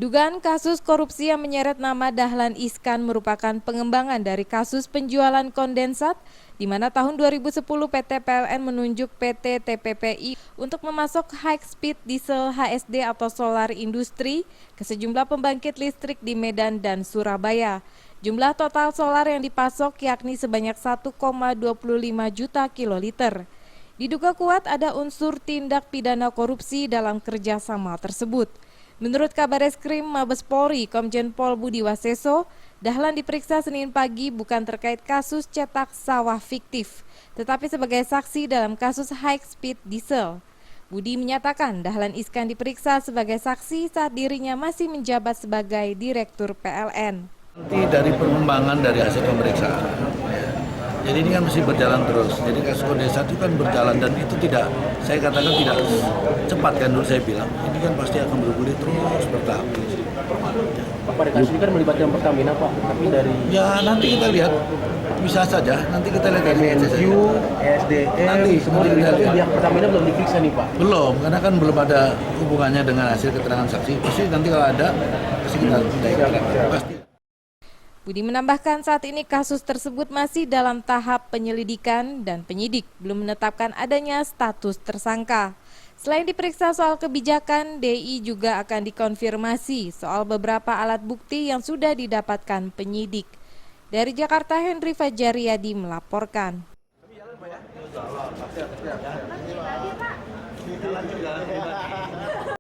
Dugaan kasus korupsi yang menyeret nama Dahlan Iskan merupakan pengembangan dari kasus penjualan kondensat, di mana tahun 2010 PT PLN menunjuk PT TPPI untuk memasok high speed diesel HSD atau solar industri ke sejumlah pembangkit listrik di Medan dan Surabaya. Jumlah total solar yang dipasok yakni sebanyak 1,25 juta kiloliter. Diduga kuat ada unsur tindak pidana korupsi dalam kerjasama tersebut. Menurut Kabareskrim Mabes Polri, Komjen Pol Budi Waseso, Dahlan diperiksa Senin pagi bukan terkait kasus cetak sawah fiktif, tetapi sebagai saksi dalam kasus high speed diesel. Budi menyatakan Dahlan Iskan diperiksa sebagai saksi saat dirinya masih menjabat sebagai Direktur PLN. Nanti dari pengembangan dari hasil pemeriksaan, jadi ini kan masih berjalan terus. Jadi kasus kondensat itu kan berjalan dan itu tidak, saya katakan tidak cepat kan dulu saya bilang. Ini kan pasti akan bergulir terus bertahap. Pak, pada kasus ini kan melibatkan Pertamina, Pak. Tapi dari ya nanti kita lihat, bisa saja. Nanti kita lihat dari MNQ, SDM, nanti semua dilibatkan. Pihak Pertamina belum diperiksa nih, Pak. Belum, karena kan belum ada hubungannya dengan hasil keterangan saksi. Pasti nanti kalau ada, pasti kita pasti. Budi menambahkan saat ini kasus tersebut masih dalam tahap penyelidikan dan penyidik belum menetapkan adanya status tersangka. Selain diperiksa soal kebijakan, DI juga akan dikonfirmasi soal beberapa alat bukti yang sudah didapatkan penyidik. Dari Jakarta, Henry Fajaryadi melaporkan.